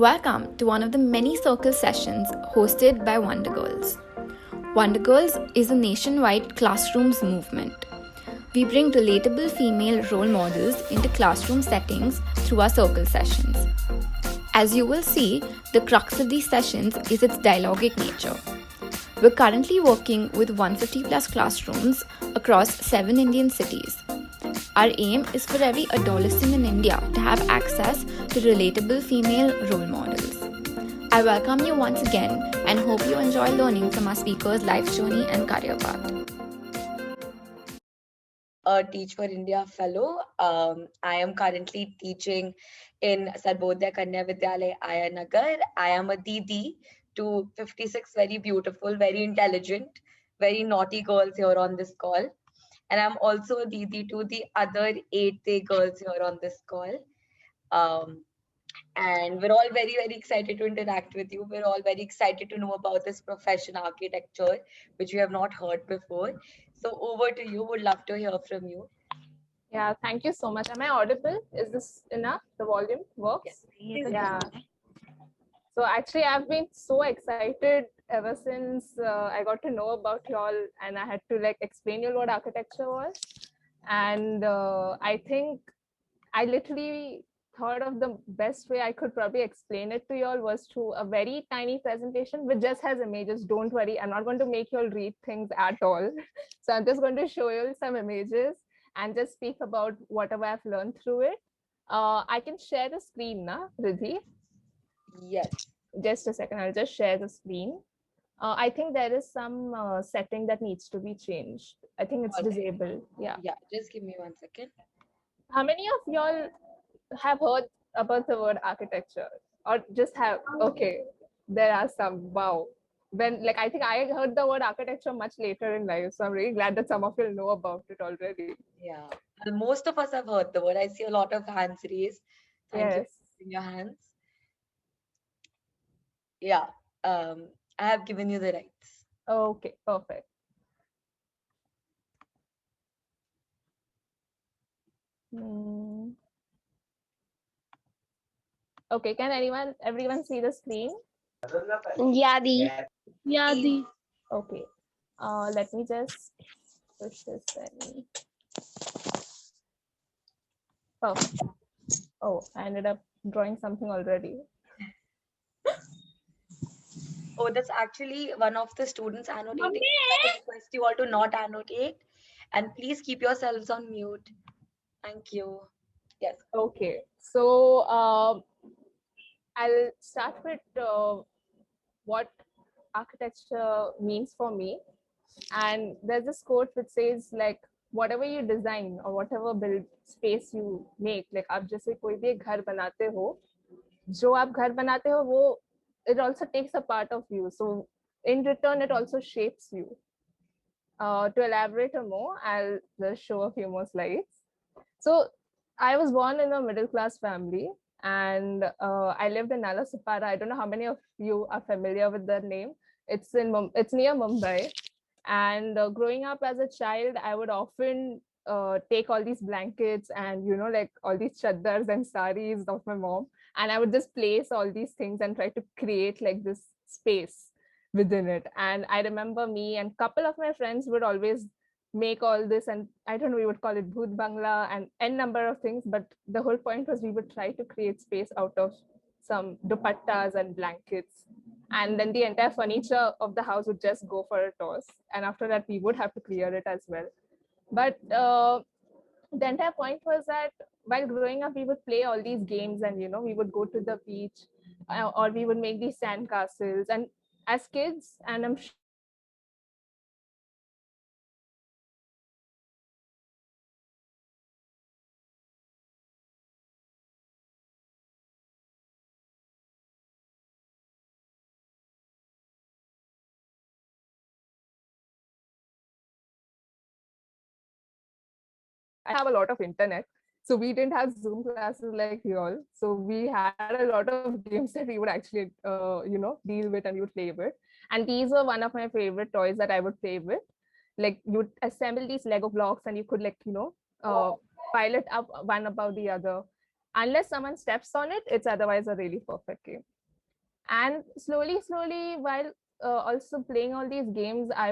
Welcome to one of the many circle sessions hosted by Wonder Girls. Wonder Girls is a nationwide classrooms movement. We bring relatable female role models into classroom settings through our circle sessions. As you will see, the crux of these sessions is its dialogic nature. We're currently working with 150 plus classrooms across 7 Indian cities. Our aim is for every adolescent in India to have access to relatable female role models. I welcome you once again and hope you enjoy learning from our speakers' life journey and career path. A Teach for India fellow. I am currently teaching in Sarbodaya Kanya Vidyalaya Ayanagar. I am a Didi to 56 very beautiful, very intelligent, very naughty girls here on this call. And I'm also a Didi to the other 8th girls here on this call. Um, and we're all very, very excited to interact with you. We're all very excited to know about this profession, architecture, which we have not heard before. So over to you. Would love to hear from you. Yeah, thank you so much. Am I audible? Is this enough? The volume works? Yeah. So actually, I've been so excited ever since I got to know about y'all, and I had to like explain you what architecture was. And I think I literally thought of the best way I could probably explain it to y'all was through a very tiny presentation which just has images. Don't worry, I'm not going to make y'all read things at all. So I'm just going to show you some images and just speak about whatever I've learned through it. I can share the screen, na, Riddhi? Yes. Just a second, I'll just share the screen. I think there is some setting that needs to be changed. I think it's disabled. Yeah. Yeah, just give me 1 second. How many of y'all have heard about the word architecture or just have okay, there are some. Wow. When like I think I heard the word architecture much later in life, so I'm really glad that some of you know about it already. Yeah. Well, most of us have heard the word. I see a lot of hands raised. Thank you Yes. for raising your hands. Yeah. I have given you the rights. Okay, perfect. Okay, can everyone see the screen? Yadi. Yadi. Okay. Let me just push this in. Perfect. Oh, I ended up drawing something already. Oh, that's actually one of the students annotating. I would request you all to not annotate and please keep yourselves on mute. Thank you. Yes. Okay. So I'll start with what architecture means for me. And there's this quote which says like whatever you design or whatever build space you make, like आप जैसे कोई भी एक घर बनाते हो, जो आप घर बनाते हो वो it also takes a part of you. So in return, it also shapes you. To elaborate more, I'll just show a few more slides. So I was born in a middle class family and I lived in Nalasopara. I don't know how many of you are familiar with the name. It's near Mumbai. And growing up as a child, I would often take all these blankets and like all these chaddars and saris of my mom, and I would just place all these things and try to create like this space within it. And I remember me and couple of my friends would always make all this, and I don't know, we would call it bhoot bangla and n number of things, but the whole point was we would try to create space out of some dupattas and blankets, and then the entire furniture of the house would just go for a toss, and after that we would have to clear it as well. But the entire point was that while growing up we would play all these games, and we would go to the beach, or we would make these sand castles, and as kids, and I'm sure you guys would also agree, architecture is one of the I have a lot of internet. So we didn't have Zoom classes like you all. So we had a lot of games that we would actually, deal with and we would play with. And these were one of my favorite toys that I would play with. Like you would assemble these Lego blocks and you could pile it up one above the other. unless someone steps on it, it's otherwise a really perfect game. And slowly while also playing all these games, I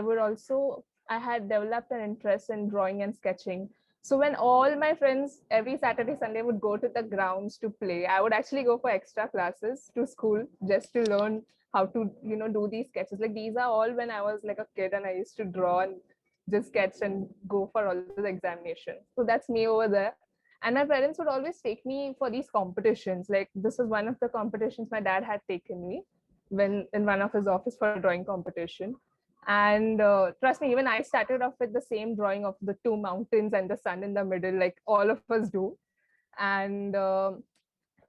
had developed an interest in drawing and sketching. So when all my friends every Saturday Sunday would go to the grounds to play, I would actually go for extra classes to school just to learn how to do these sketches. Like these are all when I was like a kid and I used to draw and just sketch and go for all the examination. So that's me over there. And my parents would always take me for these competitions. Like this was one of the competitions my dad had taken me when in one of his office for a drawing competition. And trust me, even I started off with the same drawing of the two mountains and the sun in the middle, like all of us do. And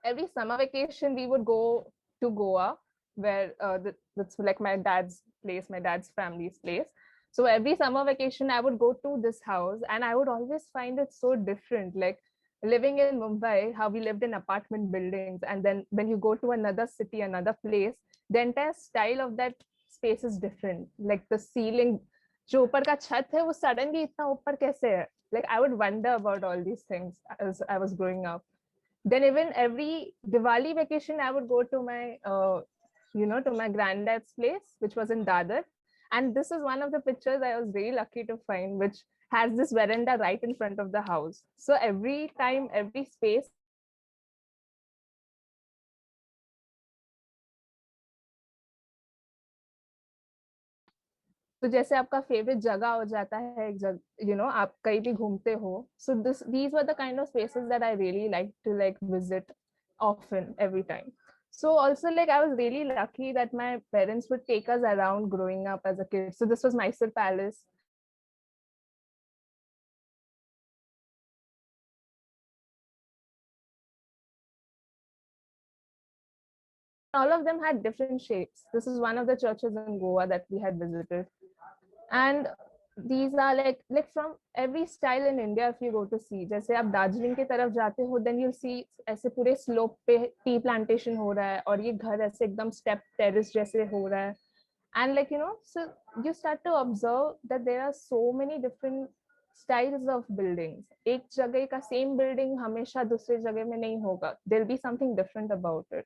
every summer vacation we would go to Goa, where that's like my dad's place, my dad's family's place. So every summer vacation I would go to this house and I would always find it so different. Like living in Mumbai, how we lived in apartment buildings, and then when you go to another city, another place, the entire style of that space is different. Like the ceiling, जो ऊपर का छत है वो suddenly इतना ऊपर कैसे है? Like I would wonder about all these things as I was growing up. Then even every Diwali vacation, I would go to my, to my granddad's place, which was in Dadar. And this is one of the pictures I was very lucky to find, which has this veranda right in front of the house. So every time, every space, तो जैसे आपका favourite जगह हो जाता है एक जगह, आप कहीं भी घूमते हो. So these were the kind of spaces that I really like to like visit often every time. So also like I was really lucky that my parents would take us around growing up as a kid. So this was Mysore Palace. All of them had different shapes. This is one of the churches in Goa that we had visited. And these are like from every style in India. If you go to see, जैसे आप दार्जिलिंग की तरफ जाते हो, then you'll see ऐसे पूरे slope पे tea plantation हो रहा है और ये घर ऐसे एकदम step terrace जैसे हो रहा है. And like so you start to observe that there are so many different styles of buildings. एक जगह का same building हमेशा दूसरे जगह में नहीं होगा. There'll be something different about it.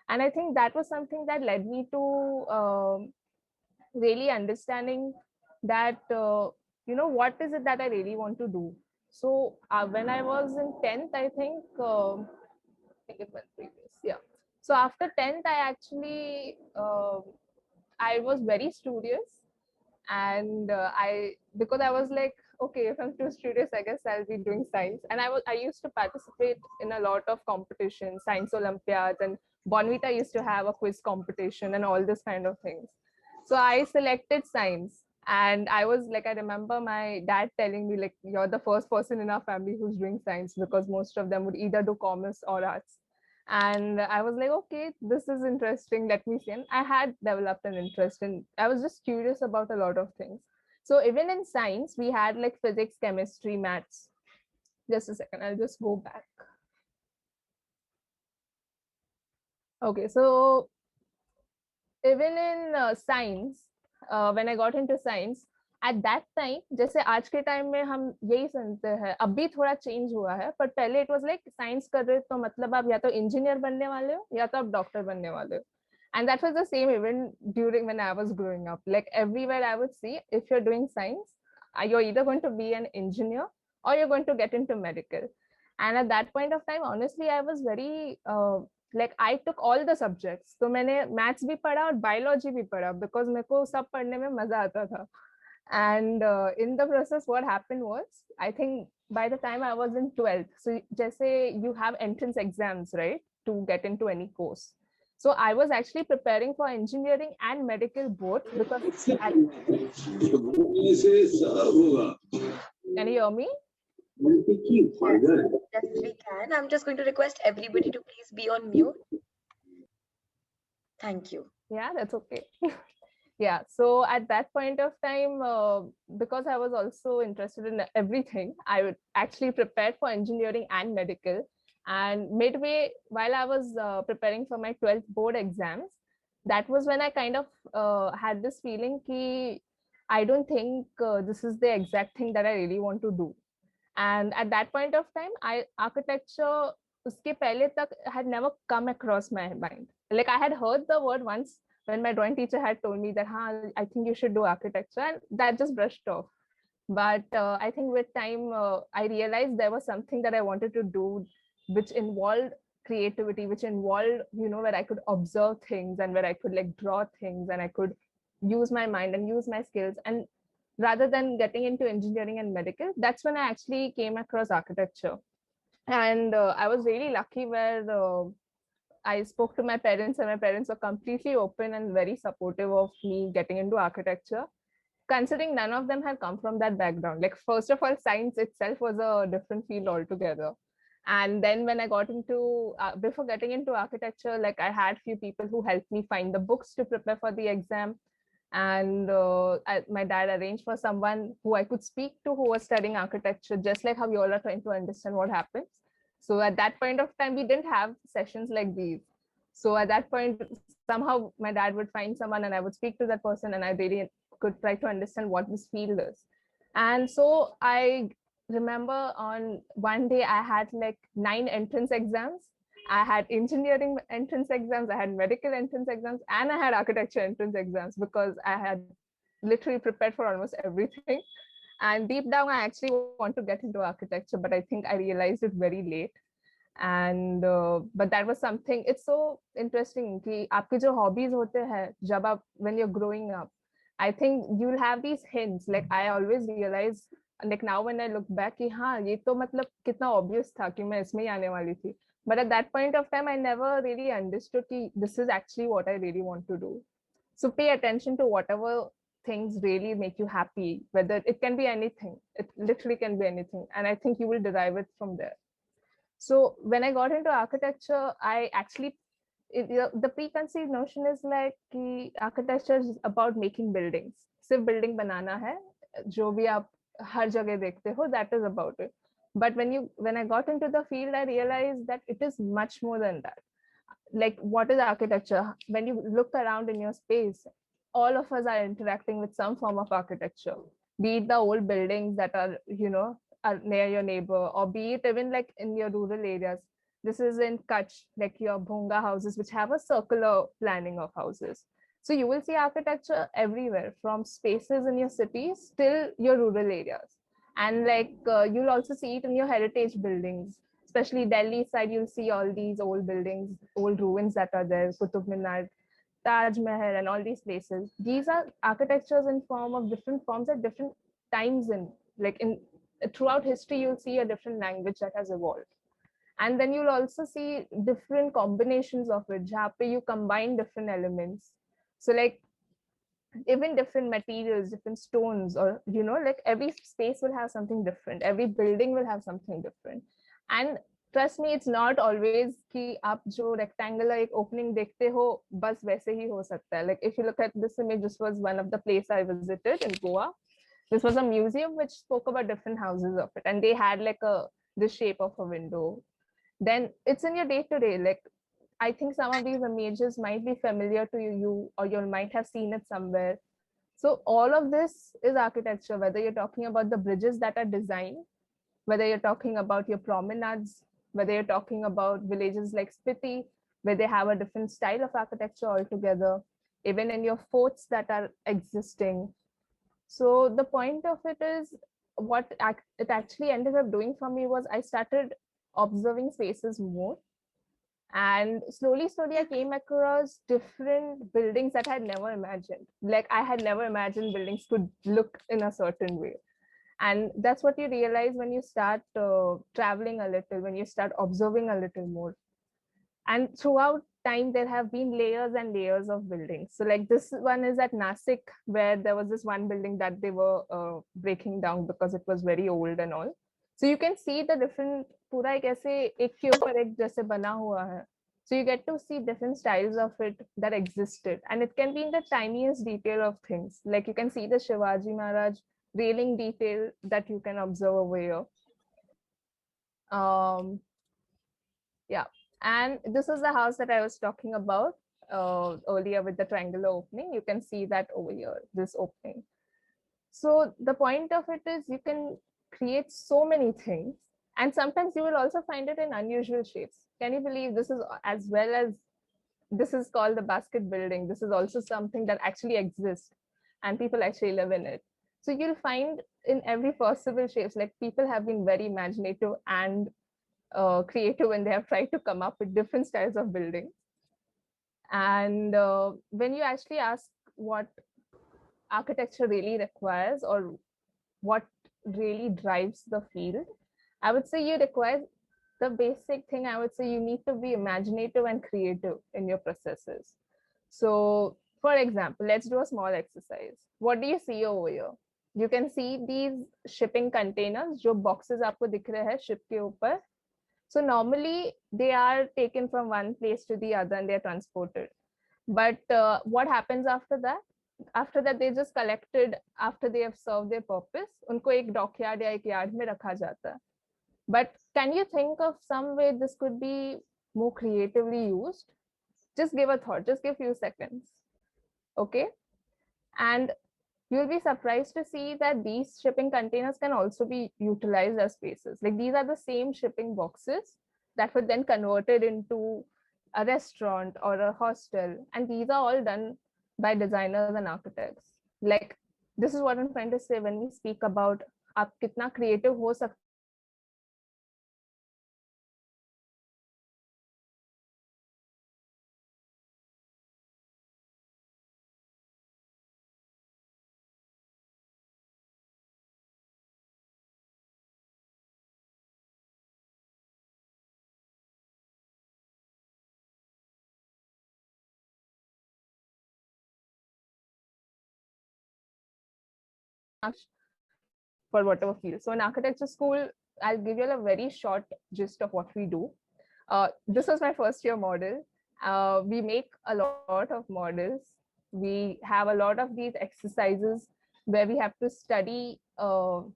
And I think that was something that led me to really understanding that what is it that I really want to do. So when I was in 10th, I think it went previous, yeah. So after 10th, I actually I was very studious, and because I was like, okay, if I'm too studious, I guess I'll be doing science. And I used to participate in a lot of competitions, science Olympiads, and Bonvita used to have a quiz competition and all this kind of things. So I selected science. And I was like, I remember my dad telling me, like, you're the first person in our family who's doing science, because most of them would either do commerce or arts. And I was like, okay, this is interesting, let me see. And I had developed an interest in, I was just curious about a lot of things. So even in science, we had like physics, chemistry, maths. Just a second, I'll just go back. Okay, so even in science, when I got into science, at that time, जैसे आज के time में हम यही सुनते हैं, अब भी थोड़ा चेंज हुआ है, पर पहले इट वाज लाइक साइंस कर रहे हो तो मतलब आप या तो इंजीनियर बनने वाले हो या तो आप डॉक्टर बनने वाले हो. And that was the same even during when I was growing up. Like everywhere I would see, if you're doing science, you're either going to be an engineer or you're going to get into medical. And at that point of time, honestly, I was very like I took all the subjects. So मैंने maths भी पढ़ा और biology भी पढ़ा because मेरे को सब पढ़ने में मजा आता था. And in the process, what happened was, I think by the time I was in 12th, so जैसे you have entrance exams, right, to get into any course. So I was actually preparing for engineering and medical both because can you hear me? Yes, we can. I'm just going to request everybody to please be on mute. Thank you. Yeah, that's okay. Yeah, so at that point of time, because I was also interested in everything, I would actually prepare for engineering and medical. And midway, while I was preparing for my 12th board exams, that was when I kind of had this feeling that I don't think this is the exact thing that I really want to do. And at that point of time, architecture uske pehle tak had never come across my mind. Like I had heard the word once when my drawing teacher had told me that, I think you should do architecture, and that just brushed off. But I think with time, I realized there was something that I wanted to do, which involved creativity, which involved, where I could observe things and where I could like draw things and I could use my mind and use my skills. And rather than getting into engineering and medical, that's when I actually came across architecture. And I was really lucky where I spoke to my parents, and my parents were completely open and very supportive of me getting into architecture, considering none of them had come from that background. Like, first of all, science itself was a different field altogether. And then when I got into, before getting into architecture, like I had few people who helped me find the books to prepare for the exam. And my dad arranged for someone who I could speak to who was studying architecture, just like how you all are trying to understand what happens. So at that point of time, we didn't have sessions like these. So at that point, somehow my dad would find someone and I would speak to that person, and I really could try to understand what this field is. And so I remember on one day I had like 9 entrance exams. I had engineering entrance exams, I had medical entrance exams, and I had architecture entrance exams because I had literally prepared for almost everything. And deep down, I actually want to get into architecture, but I think I realized it very late. And but that was something. It's so interesting कि आपके जो hobbies होते हैं जब आप when you're growing up, I think you'll have these hints. Like I always realize, like now when I look back कि हाँ ये तो मतलब कितना obvious था कि मैं इसमें ही आने वाली थी. But at that point of time, I never really understood कि this is actually what I really want to do. So pay attention to whatever things really make you happy, whether it can be anything. It literally can be anything. And I think you will derive it from there. So when I got into architecture, I actually, the preconceived notion is like कि architecture is about making buildings. सिर्फ building बनाना है, जो भी आप हर जगह देखते हो, that is about it. But when I got into the field, I realized that it is much more than that. Like, what is architecture? When you look around in your space, all of us are interacting with some form of architecture, be it the old buildings that are, are near your neighbor, or be it even like in your rural areas. This is in Kutch, like your Bhunga houses, which have a circular planning of houses. So you will see architecture everywhere, from spaces in your cities till your rural areas. And like you'll also see it in your heritage buildings, especially Delhi side. You'll see all these old buildings, old ruins that are there, Qutub Minar, Taj Mahal, and all these places. These are architectures in form of different forms at different times. In like in throughout history, you'll see a different language that has evolved. And then you'll also see different combinations of it, where you combine different elements. So like even different materials, different stones, or like every space will have something different, every building will have something different. And trust me, it's not always कि आप जो rectangular एक opening देखते हो बस वैसे ही हो सकता है. Like if you look at this image, this was one of the place I visited in Goa. This was a museum which spoke about different houses of it, and they had like the shape of a window. Then it's in your day to day. Like I think some of these images might be familiar to you, or you might have seen it somewhere. So all of this is architecture, whether you're talking about the bridges that are designed, whether you're talking about your promenades, whether you're talking about villages like Spiti, where they have a different style of architecture altogether, even in your forts that are existing. So the point of it is, what it actually ended up doing for me was I started observing spaces more. And slowly I came across different buildings that I had never imagined. Like I had never imagined buildings could look in a certain way. And that's what you realize when you start traveling a little, when you start observing a little more. And throughout time, there have been layers and layers of buildings. So like this one is at Nasik, where there was this one building that they were breaking down because it was very old and all. So you can see the different, पूरा एक ऐसे एक के ऊपर एक जैसे बना हुआ है. So you get to see different styles of it that existed. And it can be in the tiniest detail of things. Like you can see the Shivaji Maharaj railing detail that you can observe over here. Yeah. And this is the house that I was talking about earlier with the triangular opening. You can see that over here, this opening. So the point of it is you can create so many things. And sometimes you will also find it in unusual shapes. Can you believe this is as well as this is called the basket building? This is also something that actually exists and people actually live in it. So you'll find in every possible shapes, like people have been very imaginative and creative when they have tried to come up with different styles of building. And when you actually ask what architecture really requires or what really drives the field, I would say you require the basic thing. I would say you need to be imaginative and creative in your processes. So for example, let's do a small exercise. What do you see over here? You can see these shipping containers, जो boxes आपको दिख रहे हैं ship के ऊपर. So normally they are taken from one place to the other and they are transported. But what happens after that? After that, they just collected after they have served their purpose. उनको एक dockyard या एक yard में रखा जाता है. But can you think of some way this could be more creatively used? Just give a thought, just give a few seconds. Okay. And you'll be surprised to see that these shipping containers can also be utilized as spaces. Like these are the same shipping boxes that were then converted into a restaurant or a hostel. And these are all done by designers and architects. Like this is what I'm trying to say when we speak about आप कितना creative हो सकते for whatever field. So in architecture school, I'll give you a very short gist of what we do. This was my first year model. We make a lot of models. We have a lot of these exercises where we have to study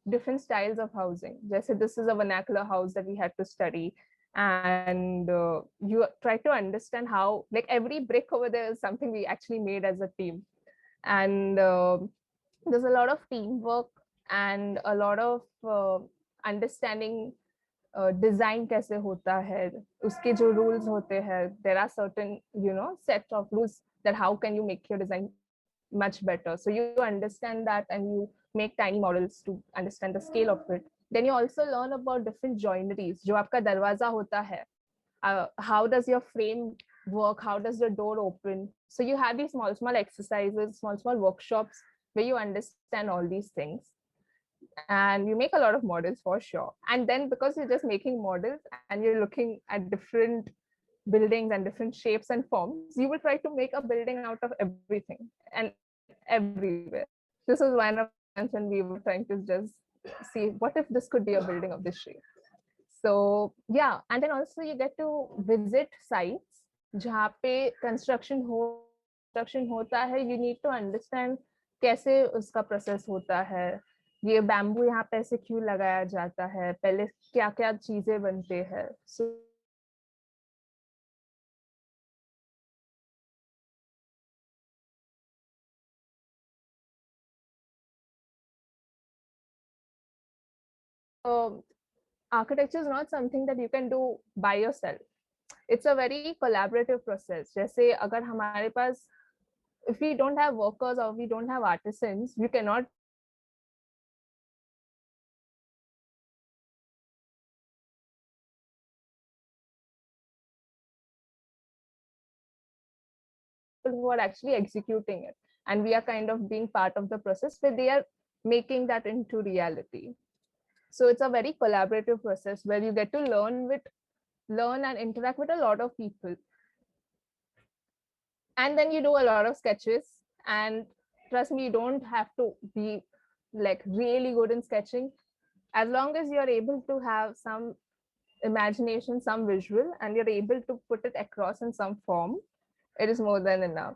different styles of housing. Just this is a vernacular house that we had to study. And you try to understand how, like every brick over there is something we actually made as a team. And there's a lot of teamwork and a lot of understanding design कैसे होता है, उसके जो rules होते हैं. There are certain, set of rules that how can you make your design much better. So you understand that and you make tiny models to understand the scale of it. Then you also learn about different joineries. जो आपका दरवाजा होता है, how does your frame work? How does the door open? So you have these small exercises, small workshops where you understand all these things. And you make a lot of models for sure. And then because you're just making models and you're looking at different buildings and different shapes and forms, you will try to make a building out of everything and everywhere. This was one of the times when we were trying to just see what if this could be a building of this shape. So yeah, and then also you get to visit sites जहाँ पे construction होता है. You need to understand कैसे उसका process होता है. ये bamboo यहाँ पे ऐसे क्यों लगाया जाता है, पहले क्या क्या चीजें बनते हैं. So architecture is not something that you can do by yourself. It's a very collaborative process. जैसे अगर हमारे पास, if we don't have workers or we don't have artisans, we cannot who are actually executing it, and we are kind of being part of the process where they are making that into reality. So it's a very collaborative process where you get to learn and interact with a lot of people. And then you do a lot of sketches, and trust me, you don't have to be like really good in sketching. As long as you're able to have some imagination, some visual, and you're able to put it across in some form, it is more than enough.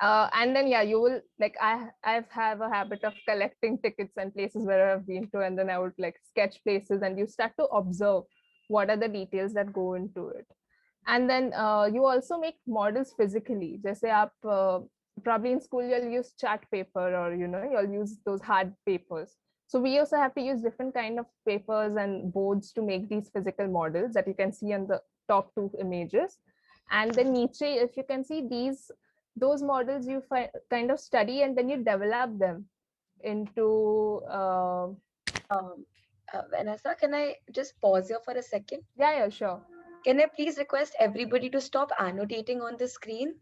And then yeah, you will, like I have a habit of collecting tickets and places where I've been to, and then I would like sketch places, and you start to observe what are the details that go into it. And then you also make models physically. जैसे आप probably in school you'll use chart paper, or you'll use those hard papers. So we also have to use different kind of papers and boards to make these physical models that you can see on the top two images. And then Nietzsche, if you can see those models you kind of study and then you develop them into Vanessa, can I just pause here for a second? yeah, sure. Can I please request everybody to stop annotating on the screen?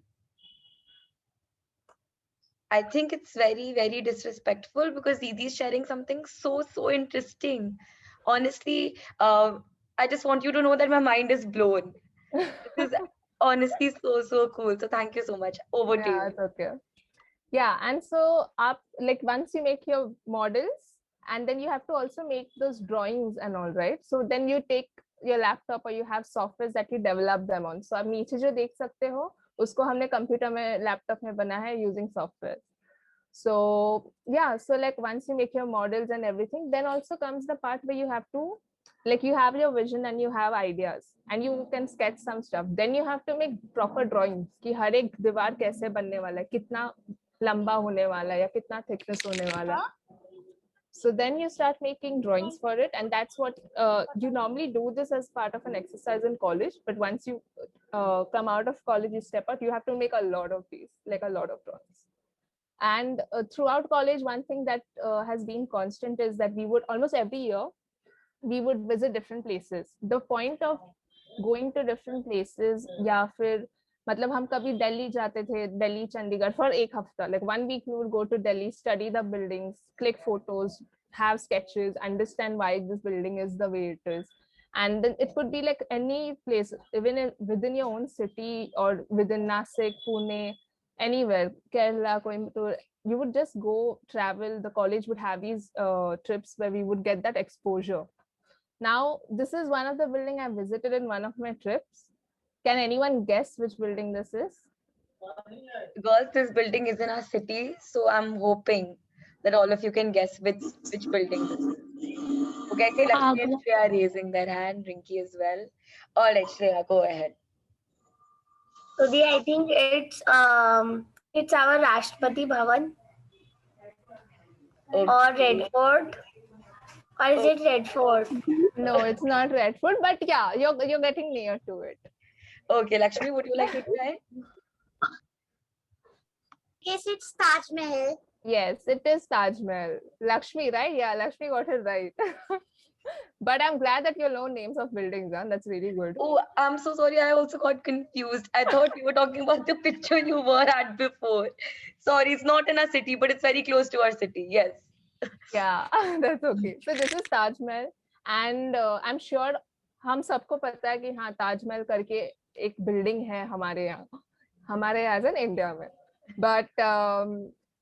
I think it's very, very disrespectful because Didi is sharing something so interesting. Honestly, I just want you to know that my mind is blown. This is honestly so cool. So thank you so much. Over to Yeah, you. it's okay. Yeah, and so up like once you make your models, and then you have to also make those drawings and all, right? So then you take your laptop or you have softwares that you develop them on. So आप नीचे जो देख सकते हो उसको हमने computer में laptop में बना है using software. So yeah, so like once you make your models and everything, then also comes the part where you have to like you have your vision and you have ideas and you can sketch some stuff. Then you have to make proper drawings कि हर एक दीवार कैसे बनने वाला है, कितना लंबा होने वाला है या कितना thickness होने वाला है. So then you start making drawings for it, and that's what you normally do this as part of an exercise in college. But once you come out of college, you step out, you have to make a lot of these, like a lot of drawings. And throughout college, one thing that has been constant is that we would almost every year we would visit different places. The point of going to different places या फिर मतलब हम कभी दिल्ली जाते थे, Delhi Chandigarh for एक हफ्ता, like 1 week we would go to Delhi, study the buildings, click photos, have sketches, understand why this building is the way it is. And then it could be like any place, even within your own city or within Nasik, Pune, anywhere, Kerala, Coimbatore, you would just go travel. The college would have these trips where we would get that exposure. Now, this is one of the building I visited in one of my trips. Can anyone guess which building this is? Girls, this building is in our city, so I'm hoping that all of you can guess which building this is. Okay, I see Lakshmi and Shreya raising their hand, Rinky as well. All right, Shreya, go ahead. So I think it's our Rashtrapati Bhavan or Red Fort, or is it Red Fort? No, it's not Red Fort, but yeah, you're getting near to it. Okay, Lakshmi, would you like to try? Yes, it's Taj Mahal. Yes, it is Taj Mahal. Lakshmi, right? Yeah, Lakshmi got it right. But I'm glad that you know names of buildings, huh? That's really good. Oh, I'm so sorry. I also got confused. I thought you were talking about the picture you were at before. Sorry, it's not in our city, but it's very close to our city. Yes. Yeah, that's okay. So this is Taj Mahal, and I'm sure हम सबको पता है कि हाँ ताजमहल करके एक building है हमारे यहाँ as in India में. But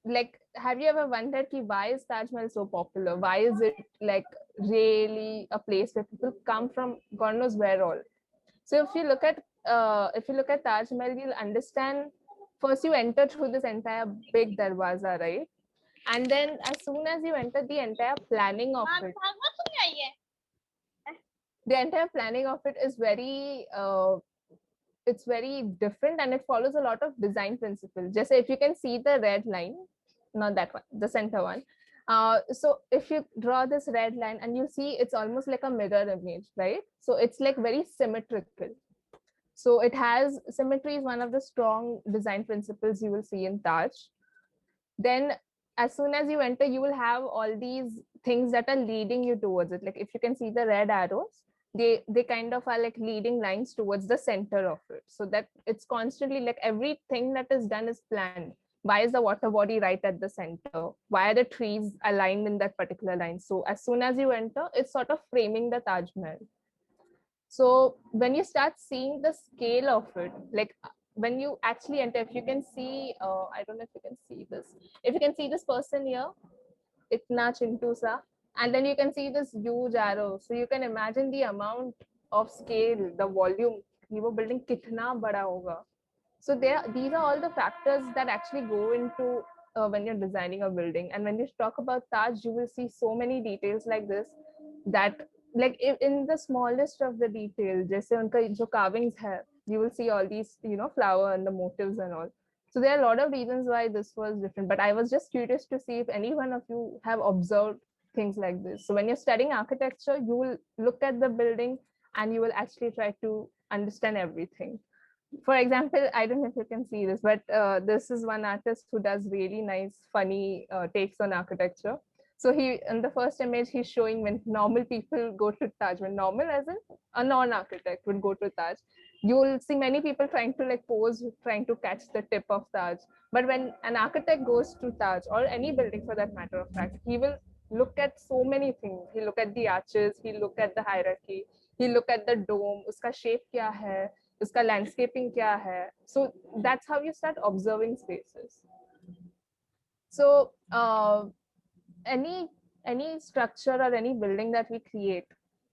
like, have you ever wondered कि why is Taj Mahal so popular? Why is it like really a place where people come from God knows where all? So if you look at Taj Mahal, you'll understand. First, you enter through this entire big darwaza, right? And then as soon as you enter, the entire planning of it is very it's very different, and it follows a lot of design principles. Just if you can see the red line, not that one, the center one. So if you draw this red line and you see it's almost like a mirror image, right? So it's like very symmetrical. So it has symmetry is one of the strong design principles you will see in Taj. Then as soon as you enter, you will have all these things that are leading you towards it. Like if you can see the red arrows, they kind of are like leading lines towards the center of it, so that it's constantly like everything that is done is planned. Why is the water body right at the center? Why are the trees aligned in that particular line? So as soon as you enter, it's sort of framing the Taj Mahal. So when you start seeing the scale of it, like when you actually enter, if you can see, I don't know if you can see this. If you can see this person here, itna chintu sa, and then you can see this huge arrow. So you can imagine the amount of scale, the volume. Your building kitna bada hoga. So these are all the factors that actually go into when you're designing a building. And when you talk about Taj, you will see so many details like this that like in the smallest of the details, जैसे उनका जो carvings है, you will see all these, flower and the motifs and all. So there are a lot of reasons why this was different, but I was just curious to see if any one of you have observed things like this. So when you're studying architecture, you will look at the building and you will actually try to understand everything. For example, I don't know if you can see this, but this is one artist who does really nice, funny takes on architecture. So he, in the first image, he's showing when normal people go to Taj, when normal as in a non-architect would go to Taj, you will see many people trying to like pose, trying to catch the tip of Taj. But when an architect goes to Taj or any building for that matter of fact, he will look at so many things. He look at the arches, he look at the hierarchy, he look at the dome, uska shape kya hai, uska landscaping kya hai. So that's how you start observing spaces. So any structure or any building that we create,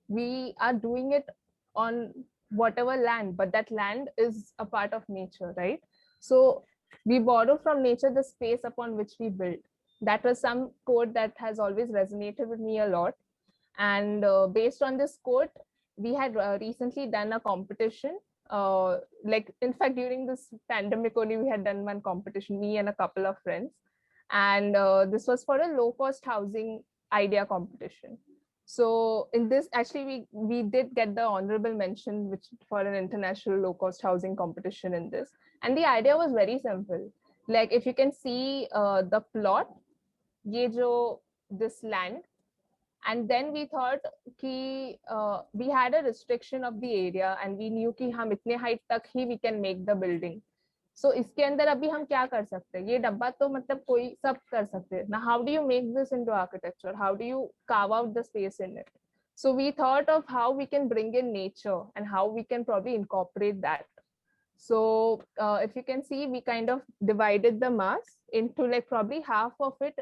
we are doing it on whatever land, but that land is a part of nature, right? So we borrow from nature the space upon which we build. That was some quote that has always resonated with me a lot. And based on this quote, we had recently done a competition. Like in fact, during this pandemic only, we had done one competition, me and a couple of friends. And this was for a low cost housing idea competition. So in this, actually, we did get the honorable mention, which for an international low cost housing competition in this. And the idea was very simple. Like if you can see the plot, ye jo, this land, and then we thought ki we had a restriction of the area and we knew ki hum itne height tak hi we can make the building. So इसके अंदर अभी हम क्या कर सकते हैं, ये डब्बा तो मतलब कोई सब कर सकते हैं ना. How do you make this into architecture? How do you carve out the space in it? So we thought of how we can bring in nature and how we can probably incorporate that. So if you can see, we kind of divided the mass into like probably half of it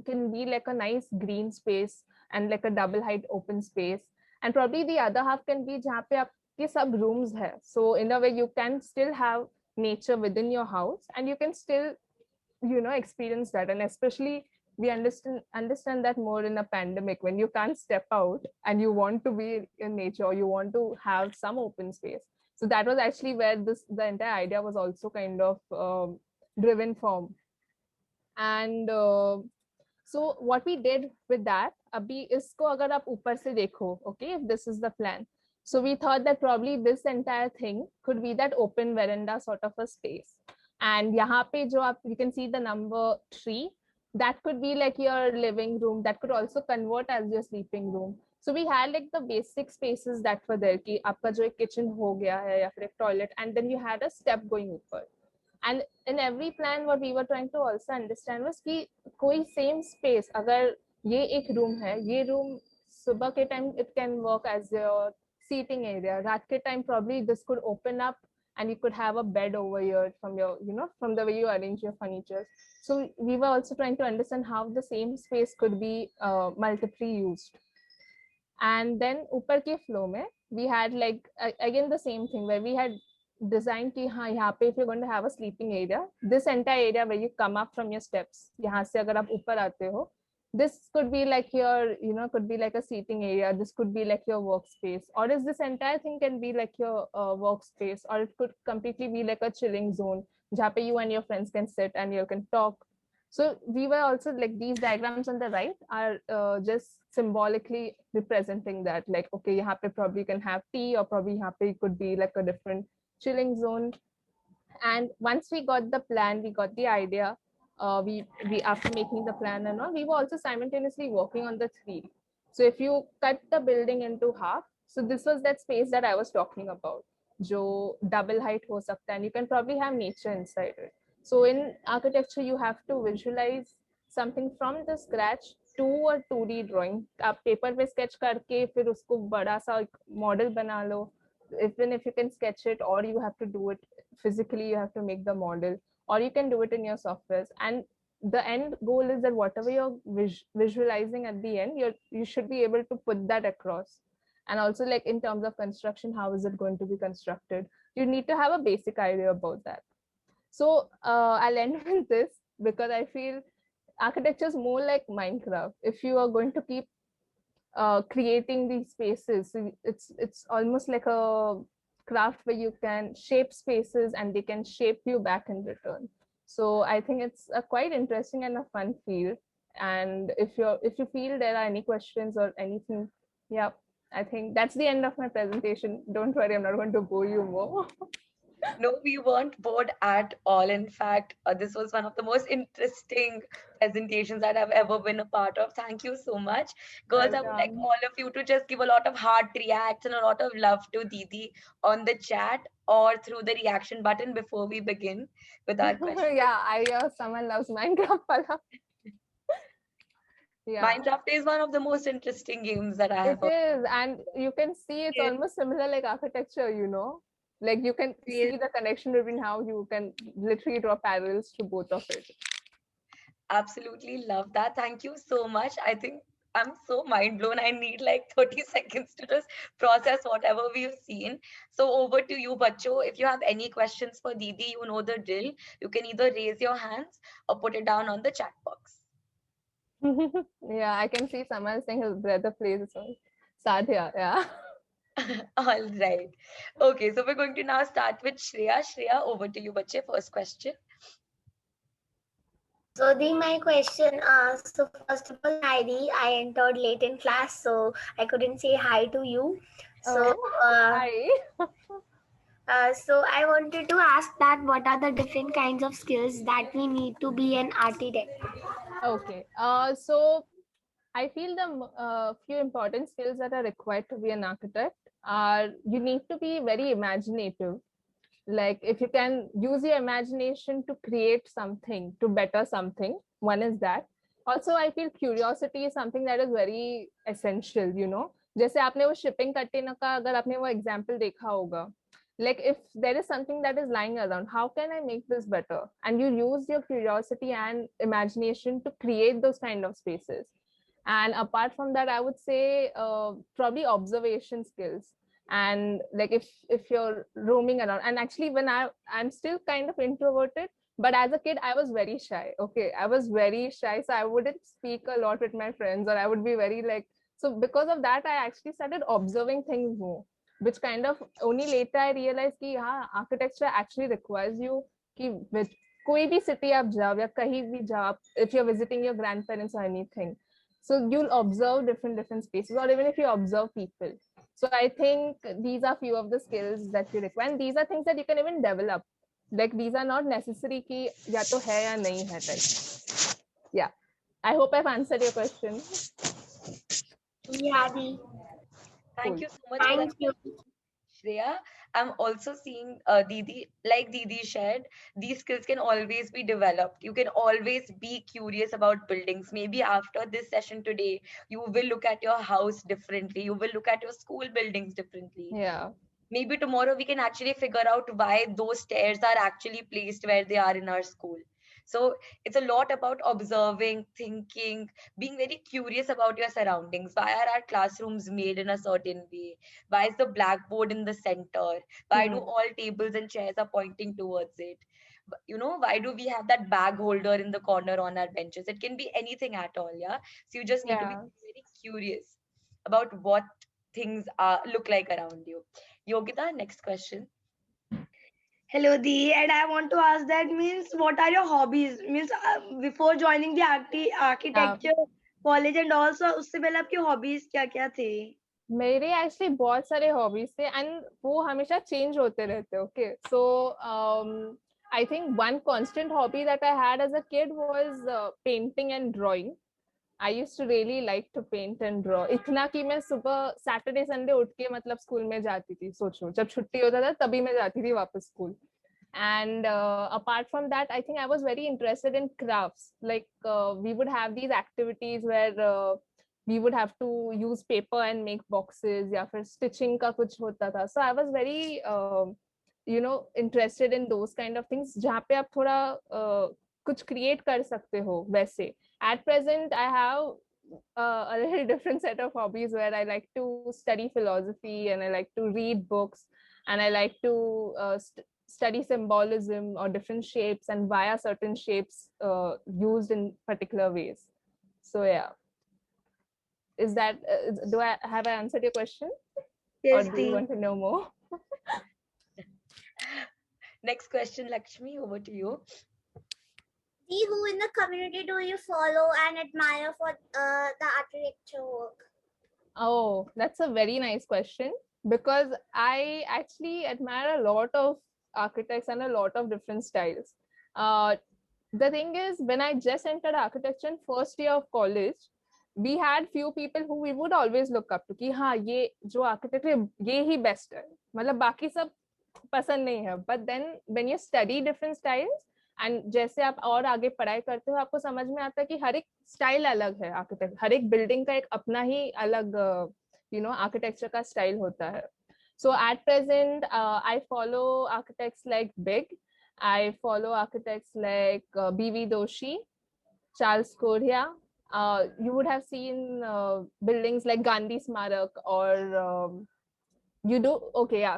can be like a nice green space and like a double height open space, and probably the other half can be jahan pe aapke sab rooms hai. So in a way you can still have nature within your house and you can still, you know, experience that. And especially we understand that more in a pandemic when you can't step out and you want to be in nature or you want to have some open space. So that was actually where the entire idea was also kind of driven from. And so what we did with that, abhi isko agar aap upar se dekho, okay, if this is the plan, so we thought that probably this entire thing could be that open veranda sort of a space. And yahan pe jo aap, you can see the number 3, that could be like your living room, that could also convert as your sleeping room. So we had like the basic spaces that were there ki aapka jo ek kitchen ho gaya hai ya fir ek toilet, and then you had a step going upar. And in every plan what we were trying to also understand was कि कोई same space, अगर ये एक room है, ये room सुबह के time it can work as your seating area, रात के time probably this could open up and you could have a bed over here from your, you know, from the way you arrange your furniture. So we were also trying to understand how the same space could be multiply used. And then ऊपर के floor में we had like again the same thing where we had designed कि हाँ यहाँ पे if you're going to have a sleeping area, this entire area where you come up from your steps, यहाँ से अगर आप ऊपर आते हो, this could be like your, you know, could be like a seating area, this could be like your workspace, or is this entire thing can be like your workspace, or it could completely be like a chilling zone जहाँ पे you and your friends can sit and you can talk. So we were also like these diagrams on the right are just symbolically representing that, like okay यहाँ पे probably you can have tea, or probably यहाँ पे could be like a different chilling zone. And once we got the plan, we got the idea, we after making the plan and all, we were also simultaneously working on the 3D. So if you cut the building into half, so this was that space that I was talking about, jo double height ho sakta, and you can probably have nature inside it. So in architecture you have to visualize something from the scratch to a 2D drawing. आप paper पे sketch करके फिर उसको बड़ा सा model बना लो. Even if you can sketch it, or you have to do it physically, you have to make the model, or you can do it in your softwares. And the end goal is that whatever you're visualizing at the end, you should be able to put that across. And also like in terms of construction, how is it going to be constructed, you need to have a basic idea about that. So I'll end with this because I feel architecture is more like Minecraft. If you are going to keep creating these spaces, so it's almost like a craft where you can shape spaces and they can shape you back in return. So I think it's a quite interesting and a fun field, And if you feel there are any questions or anything, yeah, I think that's the end of my presentation. Don't worry, I'm not going to bore you more. No, we weren't bored at all. In fact, this was one of the most interesting presentations that I've ever been a part of. Thank you so much. Girls, I would like Welcome. all of you to just give a lot of heart reacts and a lot of love to Didi on the chat or through the reaction button before we begin with our question. Yeah, I hear someone loves Minecraft. Pala. Yeah, Minecraft is one of the most interesting games that I it have heard. is. And you can see it's Yes, almost similar like architecture, like you can yes. see the connection between how you can literally draw parallels to both of it. Absolutely love that. Thank you so much. I think I'm so mind blown. I need like 30 seconds to just process whatever we've seen. So over to you, Bacho. If you have any questions for Didi, you know the drill. You can either raise your hands or put it down on the chat box. Yeah, I can see someone saying his brother plays so Sadhya, yeah. All right. Okay, so we're going to now start with Shreya. Shreya, over to you, Bache. First question. So my question, so first of all, Heidi, I entered late in class, so I couldn't say hi to you. So, Oh, uh, hi. so I wanted to ask that what are the different kinds of skills that we need to be an architect? Okay. So I feel the few important skills that are required to be an architect are you need to be very imaginative. Like if you can use your imagination to create something, to better something, one is that. Also, I feel curiosity is something that is very essential. जैसे आपने वो shipping container का अगर आपने वो example देखा होगा, like if there is something that is lying around, how can I make this better? And you use your curiosity and imagination to create those kind of spaces. And apart from that, I would say probably observation skills. And like if you're roaming around, and actually when I'm still kind of introverted, but as a kid I was very shy. Okay, I was very shy, so I wouldn't speak a lot with my friends, or I would be very like, so because of that I actually started observing things more, which kind of only later I realized कि हाँ, architecture actually requires you कि with कोई भी city आप जाओ या कहीं भी जाओ, if you're visiting your grandparents or anything, so you'll observe different spaces, or even if you observe people. So I think these are few of the skills that you require, and these are things that you can even develop. Like these are not necessary कि या तो है या नहीं है type. Yeah, I hope I've answered your question. Yeah, Di. Thank Cool. you so much for that Thank you. question, Shreya. I'm also seeing Didi, like Didi shared, these skills can always be developed. You can always be curious about buildings. Maybe after this session today, you will look at your house differently. You will look at your school buildings differently. Yeah. Maybe tomorrow we can actually figure out why those stairs are actually placed where they are in our school. So it's a lot about observing, thinking, being very curious about your surroundings. Why are our classrooms made in a certain way? Why is the blackboard in the center? Why do all tables and chairs are pointing towards it? Why do we have that bag holder in the corner on our benches? It can be anything at all, yeah. So you just need to be Yeah. very curious about what things are look like around you. Yogita, next question. Hello, Dee, and I want to ask that means what are your hobbies? Means before joining the architecture college and also उससे पहले आपकी hobbies क्या क्या थे? मेरे actually बहुत सारे hobbies थे, एंड वो हमेशा चेंज होते रहते. Okay, so I think one constant hobby that I had as a kid was painting and drawing. I used to really like to paint and draw, इतना कि मैं सुबह सैटरडे संडे उठ के मतलब स्कूल में जाती थी. सोचो, जब छुट्टी होता था तभी मैं जाती थी वापस school. And apart from that, I think I was very interested in crafts. Like we would have these activities where we would have to use paper and make boxes, या फिर stitching का कुछ होता था. So I was very interested in those kind of things जहाँ पे आप थोड़ा कुछ create कर सकते हो वैसे. At present I have a little different set of hobbies where I like to study philosophy, and I like to read books, and I like to study symbolism or different shapes and why are certain shapes used in particular ways. So yeah, is that do I have I answered your question? Yes, Or do you Dee. want to know more? Next question, Lakshmi, over to you. Who in the community do you follow and admire for the architecture work? Oh, that's a very nice question, because I actually admire a lot of architects and a lot of different styles. Uh, the thing is, when I just entered architecture in first year of college, we had few people who we would always look up to कि हाँ ये जो architect है ये ही best है, मतलब बाकी सब पसंद नहीं है. But then when you study different styles and जैसे आप और आगे पढ़ाई करते हो आपको समझ में आता है कि हर एक स्टाइल अलग है आर्किटेक्ट, हर एक बिल्डिंग का एक अपना ही अलग आर्किटेक्चर का स्टाइल होता है. So at present I follow architects like big, I follow architects like B.V. Doshi, Charles Correa. You would have seen buildings like Gandhi Smarak or you do? Okay, yeah.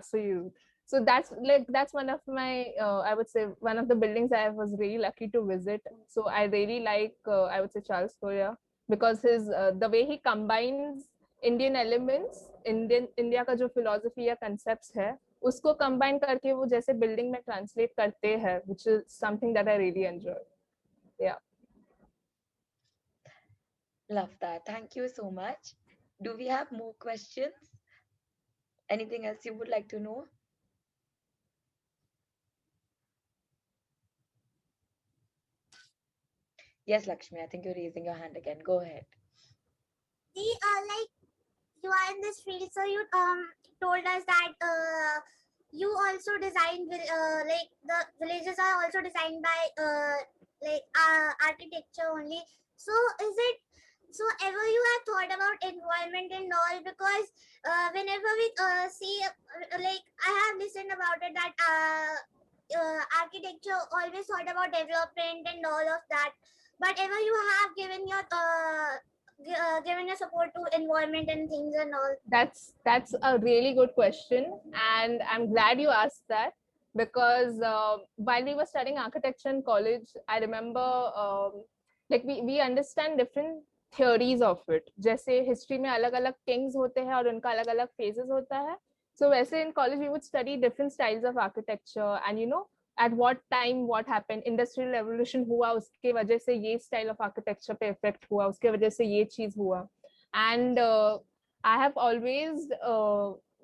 So that's one of my I would say one of the buildings I was really lucky to visit. So I really like I would say Charles Correa, because his the way he combines Indian elements, India का जो philosophy या concepts है उसको combine करके वो जैसे building में translate करते हैं, which is something that I really enjoy. Yeah. Love that. Thank you so much. Do we have more questions? Anything else you would like to know? Yes, Lakshmi, I think you're raising your hand again. Go ahead. Like you are in this field, so you told us that you also design like the villages are also designed by like architecture only. So is it so ever you have thought about environment and all? Because whenever we see like I have listened about it that architecture always thought about development and all of that, but ever you have given your given your support to environment and things and all? That's a really good question, and I'm glad you asked that, because while we were studying architecture in college, I remember like we understand different theories of it. जैसे history में अलग-अलग kings होते हैं और उनका अलग-अलग phases होता है. So वैसे in college we would study different styles of architecture, and at what time what happened, industrial revolution हुआ उसके वजह से ये style of architecture पे effect हुआ, उसके वजह से ये चीज हुआ. And I have always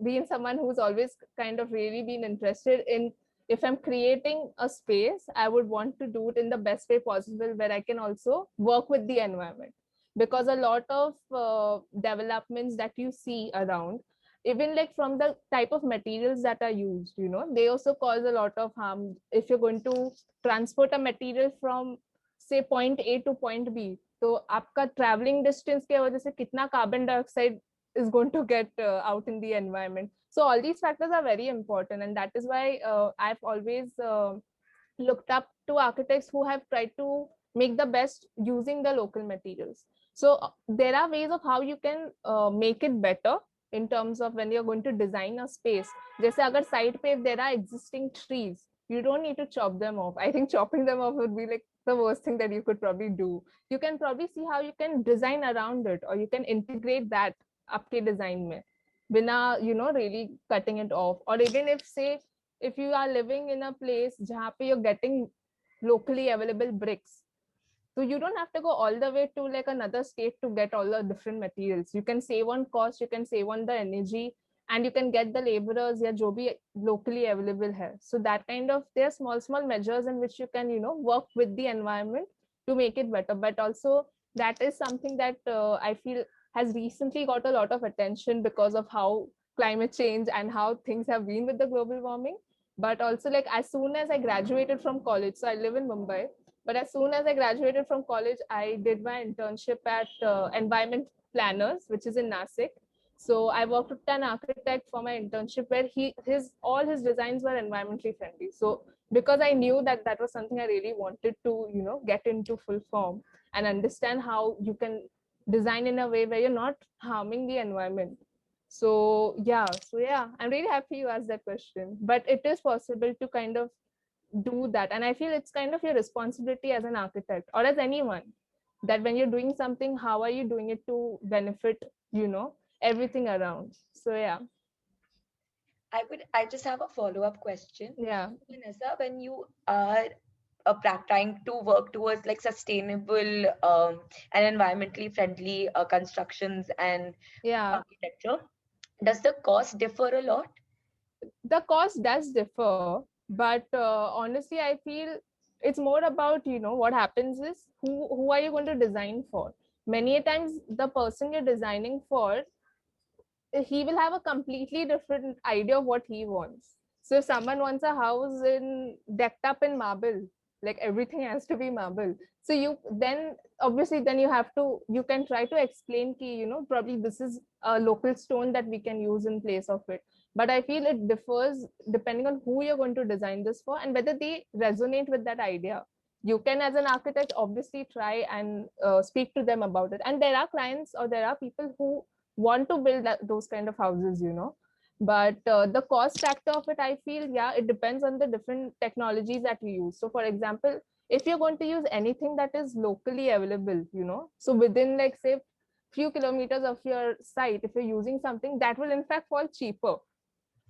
been someone who's always kind of really been interested in, if I'm creating a space, I would want to do it in the best way possible where I can also work with the environment. Because a lot of developments that you see around, even like from the type of materials that are used, they also cause a lot of harm. If you're going to transport a material from say point A to point B, तो आपका traveling distance के वजह से कितना carbon dioxide is going to get out in the environment. So all these factors are very important, and that is why I've always looked up to architects who have tried to make the best using the local materials. So there are ways of how you can make it better in terms of when you're going to design a space. जैसे अगर site पे if there are existing trees, you don't need to chop them off. I think chopping them off would be like the worst thing that you could probably do. You can probably see how you can design around it, or you can integrate that आपके design में बिना really cutting it off. Or even if you are living in a place जहाँ पे you're getting locally available bricks, so you don't have to go all the way to like another state to get all the different materials. You can save on cost, you can save on the energy, and you can get the laborers या जो भी locally available है. So that kind of, there are small measures in which you can work with the environment to make it better. But also that is something that I feel has recently got a lot of attention because of how climate change and how things have been with the global warming. But also, like, as soon as I graduated from college, so I live in Mumbai, but as soon as I graduated from college, I did my internship at Environment Planners, which is in Nasik. So I worked with an architect for my internship where all his designs were environmentally friendly. So because I knew that that was something I really wanted to, get into full form and understand how you can design in a way where you're not harming the environment. So yeah, I'm really happy you asked that question. But it is possible to kind of do that, and I feel it's kind of your responsibility as an architect or as anyone, that when you're doing something, how are you doing it to benefit everything around. So yeah. I just have a follow-up question. Yeah. Vanessa, when you are trying to work towards like sustainable and environmentally friendly constructions and Yeah, architecture, does the cost differ a lot? the cost does differ, but honestly, I feel it's more about, what happens is who are you going to design for? Many a times, the person you're designing for, he will have a completely different idea of what he wants. So if someone wants a house in decked up in marble, like everything has to be marble. So you then obviously then you can try to explain ki, probably this is a local stone that we can use in place of it. But I feel it differs depending on who you're going to design this for and whether they resonate with that idea. You can, as an architect, obviously try and speak to them about it. And there are clients or there are people who want to build those kind of houses, but the cost factor of it, I feel, yeah, it depends on the different technologies that you use. So for example, if you're going to use anything that is locally available, so within, like, say, few kilometers of your site, if you're using something, that will in fact fall cheaper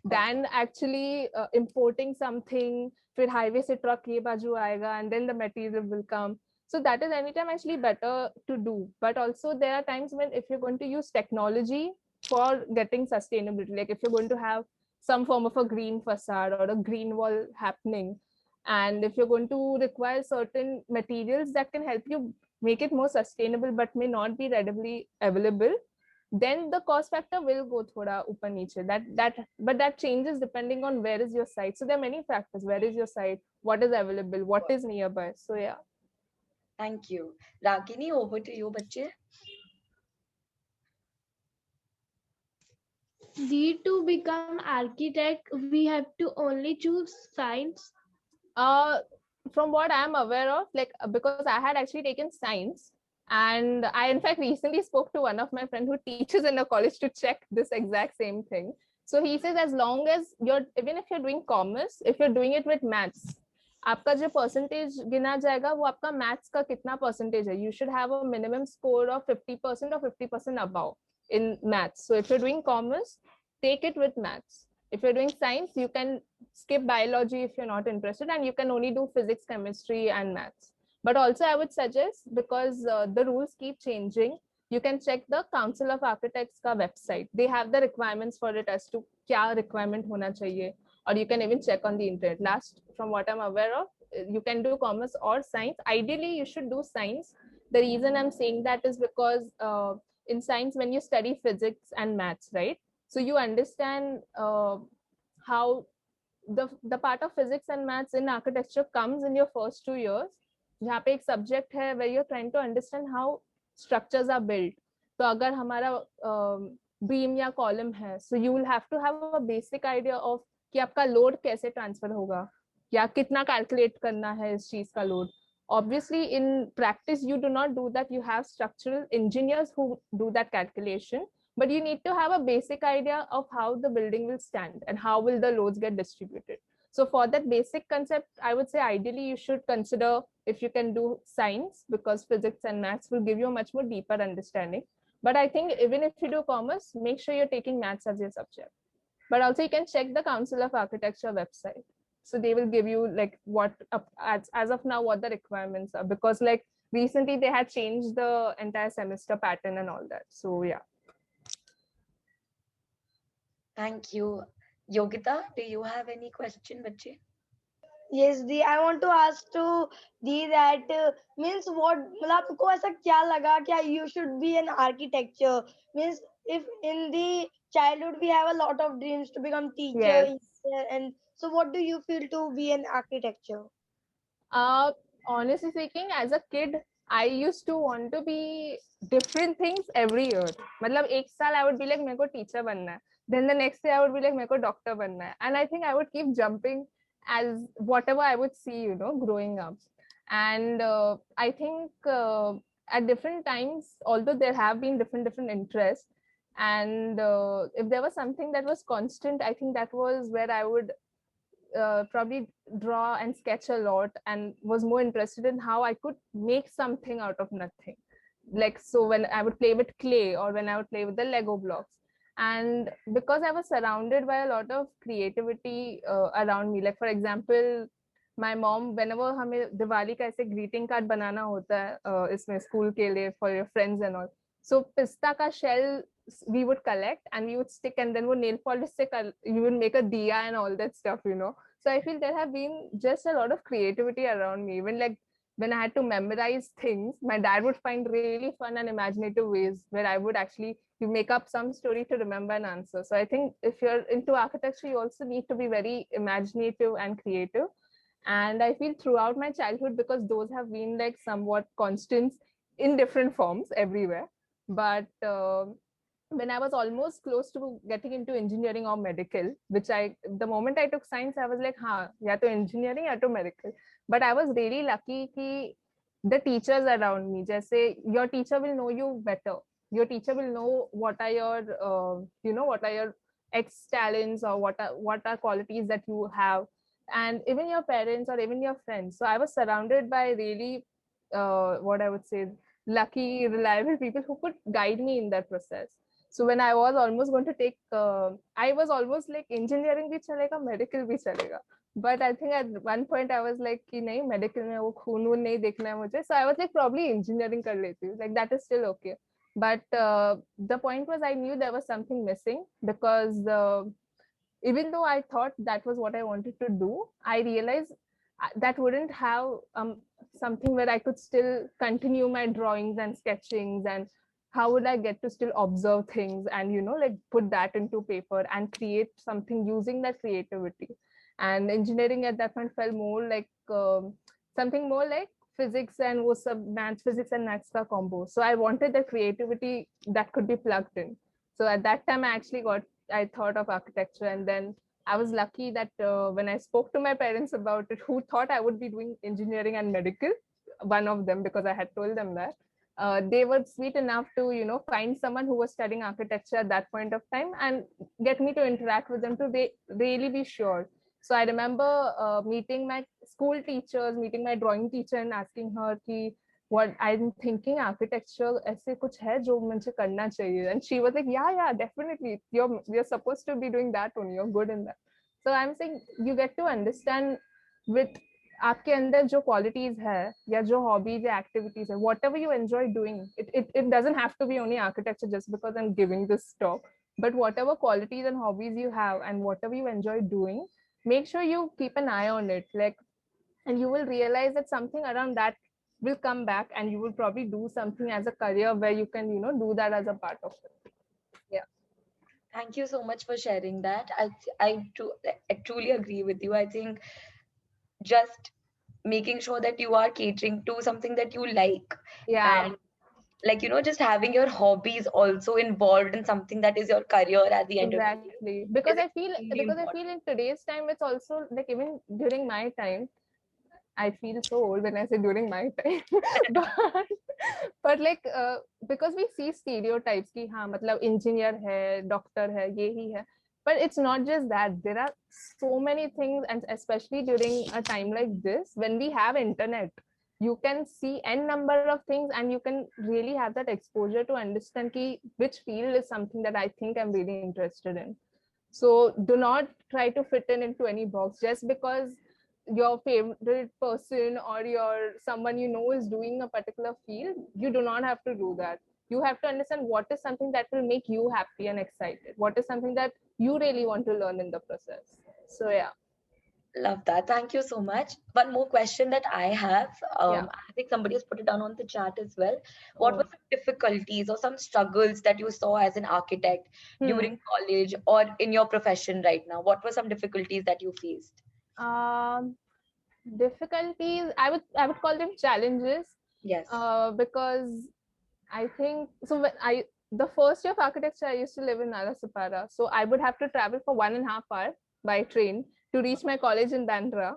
than actually importing something, फिर highway से truck ये बाजू आएगा and then the material will come. So that is anytime actually better to do. But also there are times when if you're going to use technology for getting sustainability, like if you're going to have some form of a green facade or a green wall happening, and if you're going to require certain materials that can help you make it more sustainable but may not be readily available, then the cost factor will go thoda upar niche. But that changes depending on where is your site. So there are many factors. Where is your site? What is available? What is nearby? So yeah. Thank you. Ragini, over to you, bache. To become architect, we have to only choose science. From what I'm aware of, like, because I had actually taken science, and I in fact recently spoke to one of my friends who teaches in a college to check this exact same thing. So he says as long as even if you're doing commerce, if you're doing it with maths, आपका जो percentage गिना जाएगा वो आपका maths का कितना percentage है. You should have a minimum score of 50% or 50% above in maths. So if you're doing commerce, take it with maths. If you're doing science, you can skip biology if you're not interested, and you can only do physics, chemistry, and maths. But also I would suggest, because the rules keep changing, you can check the Council of Architects ka website. They have the requirements for it as to kya requirement hona chahiye, or you can even check on the internet. Last, from what I'm aware of, you can do commerce or science. Ideally you should do science. The reason I'm saying that is because in science, when you study physics and maths, right, so you understand how the part of physics and maths in architecture comes in your first 2 years, जहाँ पे एक subject है where you're trying to understand how structures are built. तो अगर हमारा beam या column है, so you will have to have a basic idea of कि आपका load कैसे transfer होगा, या कितना calculate करना है इस चीज का load. Obviously in practice you do not do that. You have structural engineers who do that calculation, but you need to have a basic idea of how the building will stand and how will the loads get distributed. So for that basic concept, I would say ideally you should consider if you can do science, because physics and maths will give you a much more deeper understanding. But I think even if you do commerce, make sure you're taking maths as your subject. But also you can check the Council of Architecture website. So they will give you like what as of now what the requirements are, because like recently they had changed the entire semester pattern and all that. So yeah. Thank you. Yogita, do you have any question, bache? Yes, Di, I want to ask to Di that means what मतलब आपको ऐसा क्या लगा क्या you should be an architecture, means if in the childhood we have a lot of dreams to become teacher, Yes. engineer, and so what do you feel to be an architecture? Honestly speaking, as a kid, I used to want to be different things every year. मतलब एक साल I would be like मेरे को teacher बनना है. Then the next year I would be like मेरे को doctor बनना है. And I think I would keep jumping as whatever I would see, growing up. And I think at different times, although there have been different interests, and if there was something that was constant, I think that was where I would probably draw and sketch a lot, and was more interested in how I could make something out of nothing. Like, so when I would play with clay or when I would play with the Lego blocks. And because I was surrounded by a lot of creativity around me, like for example, my mom, whenever हमें दिवाली का ऐसे greeting card बनाना होता है इसमें school के लिए for your friends and all, so pista का shell we would collect and we would stick, and then वो nail polish से you would make a diya and all that stuff, you know. So I feel there have been just a lot of creativity around me. Even like when I had to memorize things, my dad would find really fun and imaginative ways where I would actually you make up some story to remember an answer. So I think if you're into architecture, you also need to be very imaginative and creative. And I feel throughout my childhood, because those have been like somewhat constants in different forms everywhere. But when I was almost close to getting into engineering or medical, which the moment I took science, I was like, ha, ya to engineering, ya to medical. But I was really lucky ki the teachers around me, just say your teacher will know you better. Your teacher will know what are your, what are your X talents, or what are qualities that you have, and even your parents or even your friends. So I was surrounded by really, what I would say, lucky, reliable people who could guide me in that process. So when I was almost going to take, I was almost like engineering bhi chalega, medical bhi chalega. But I think at one point I was like, कि नहीं medical में वो खून वून नहीं देखना है मुझे. So I was like probably engineering कर लेती हूँ. Like that is still okay. But the point was I knew there was something missing, because even though I thought that was what I wanted to do, I realized that wouldn't have something where I could still continue my drawings and sketchings, and how would I get to still observe things and, like put that into paper and create something using that creativity. And engineering at that point felt more like something more like physics and was maths, physics and maths ka combo. So I wanted the creativity that could be plugged in. So at that time, I thought of architecture, and then I was lucky that when I spoke to my parents about it, who thought I would be doing engineering and medical, one of them, because I had told them that, they were sweet enough to, find someone who was studying architecture at that point of time and get me to interact with them to really be sure. So I remember meeting my school teachers, meeting my drawing teacher and asking her ki, what I'm thinking architecture ऐसे कुछ है जो मुझे करना चाहिए, and she was like, yeah, definitely, you're supposed to be doing that only, you're good in that. So I'm saying you get to understand with आपके अंदर जो qualities है या जो hobbies या activities है, whatever you enjoy doing, it doesn't have to be only architecture just because I'm giving this talk, but whatever qualities and hobbies you have and whatever you enjoy doing, make sure you keep an eye on it, like, and you will realize that something around that will come back, and you will probably do something as a career where you can do that as a part of it. Yeah. Thank you so much for sharing that. I truly agree with you. I think just making sure that you are catering to something that you like, Yeah, and like just having your hobbies also involved in something that is your career at the end of the day exactly, is because I feel extremely important. in today's time it's also like, even during my time, I feel so old when I say during my time, but like because we see stereotypes कि हाँ मतलब engineer है, doctor है, ये ही है, but it's not just that. There are so many things, and especially during a time like this when we have internet, you can see n number of things, and you can really have that exposure to understand ki which field is something that I think I'm really interested in. So do not try to fit in into any box just because your favorite person or your someone is doing a particular field. You do not have to do that. You have to understand what is something that will make you happy and excited, what is something that you really want to learn in the process. So yeah. Love that. Thank you so much. One more question that I have. Yeah. I think somebody has put it down on the chat as well. What were Oh. some difficulties or some struggles that you saw as an architect during college or in your profession right now? What were some difficulties that you faced? Difficulties, I would call them challenges, Yes. because I think so. The first year of architecture, I used to live in Nalasopara, so I would have to travel for 1.5 hours by train to reach my college in Bandra.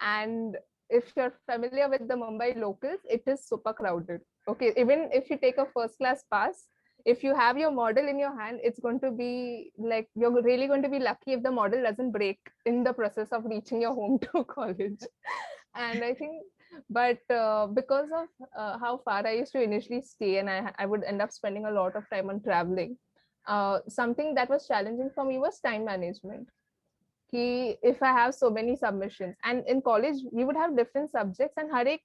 And if you're familiar with the Mumbai locals, it is super crowded. Okay, even if you take a first class pass, if you have your model in your hand, it's going to be like you're really going to be lucky if the model doesn't break in the process of reaching your home to college. And I think, but because of how far I used to initially stay, and I would end up spending a lot of time on traveling, something that was challenging for me was time management. कि if I have so many submissions, and in college we would have different subjects and हर एक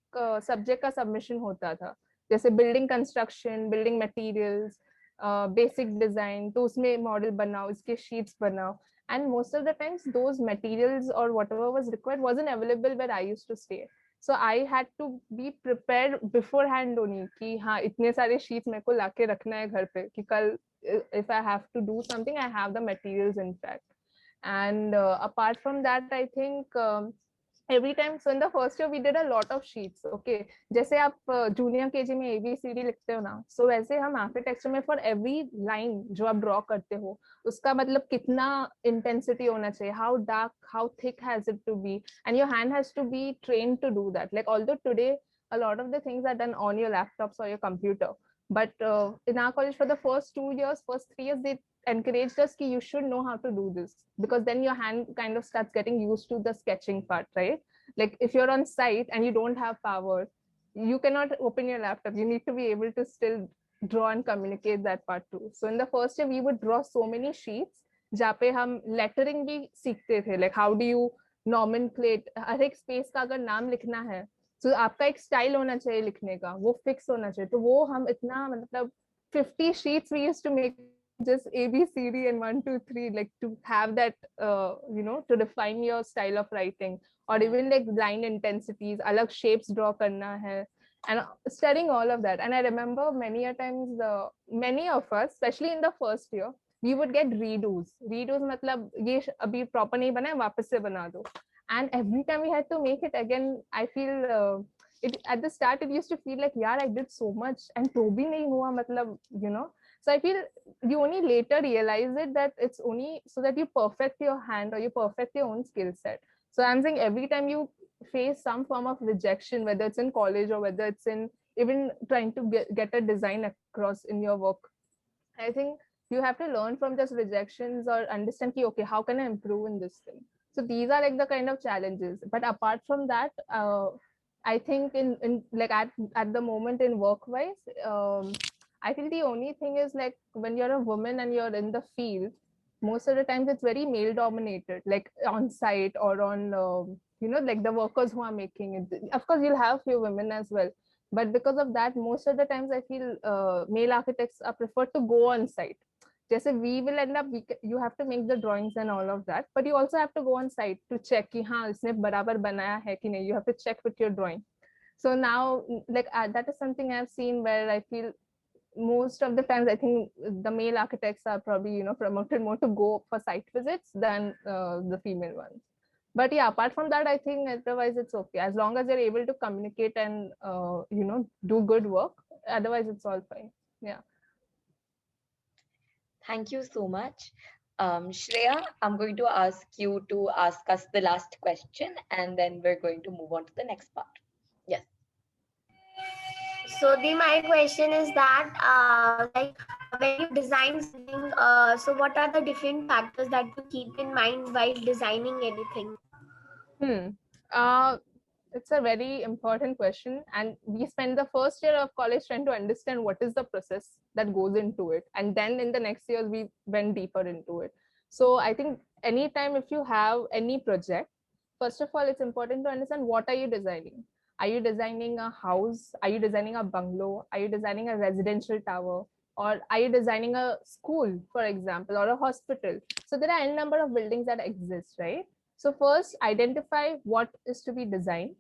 subject का submission होता था, जैसे building construction, building materials, basic design, तो उसमें model बनाओ, इसके sheets बनाओ, and most of the times those materials or whatever was required wasn't available where I used to stay. So I had to be prepared beforehand only कि हाँ इतने सारे sheets मेरे को लाके रखना है घर पे कि कल if I have to do something I have the materials in fact. And apart from that I think every time, so in the first year we did a lot of sheets. Okay, जैसे आप junior KG में ABCD लिखते हो ना, so वैसे हम architecture में for every line जो आप ड्रॉ करते हो उसका मतलब कितना इंटेंसिटी होना चाहिए, how dark, how thick has it to be, and your hand has to be trained to do that. Like although today a lot of the things are done on your laptops or your computer, but in our college for the first 2 years, first 3 years, they encouraged us ki you should know how to do this, because then your hand kind of starts getting used to the sketching part, right? Like if you're on site and you don't have power, you cannot open your laptop, you need to be able to still draw and communicate that part too. So in the first year we would draw so many sheets जहाँ पे हम lettering भी सीखते थे, like how do you nomenclate, हर एक space का अगर नाम लिखना है तो आपका एक स्टाइल होना चाहिए लिखने का, वो फिक्स होना चाहिए, तो वो हम इतना मतलब 50 sheets we used to make just ABCD and 1 2 3, like to have that to define your style of writing, or even like line intensities, alag shapes draw karna hai, and studying all of that. And I remember many a times many of us, especially in the first year, we would get redos matlab ye abhi proper nahi bana hai, वापस से बना दो. And every time we had to make it again, I feel it at the start it used to feel like yaar I did so much and to bhi nahi hua, matlab so I feel you only later realize it that it's only so that you perfect your hand or you perfect your own skill set. So I'm saying every time you face some form of rejection, whether it's in college or whether it's in even trying to get a design across in your work, I think you have to learn from just rejections or understand ki, okay, how can I improve in this thing? So these are like the kind of challenges. But apart from that, I think in like at the moment in work wise, I feel the only thing is like when you're a woman and you're in the field, most of the times it's very male dominated, like on site or on like the workers who are making it. Of course you'll have few women as well, but because of that most of the times I feel male architects are preferred to go on site. Just we will end up, you have to make the drawings and all of that, but you also have to go on site to check ki haan isne barabar banaya hai ki nahi. You have to check with your drawing. So now like that is something I've seen where I feel most of the times I think the male architects are probably promoted more to go for site visits than the female ones. But yeah, apart from that I think otherwise it's okay as long as you're able to communicate and do good work, otherwise it's all fine. Yeah. Thank you so much. Shreya, I'm going to ask you to ask us the last question and then we're going to move on to the next part. Yes. So my question is that like when you design something, so what are the different factors that you keep in mind while designing anything? It's a very important question, and we spend the first year of college trying to understand what is the process that goes into it, and then in the next years we went deeper into it. So I think anytime if you have any project, first of all it's important to understand what are you designing. Are you designing a house? Are you designing a bungalow? Are you designing a residential tower? Or are you designing a school, for example, or a hospital? So there are a number of buildings that exist, right? So first identify what is to be designed.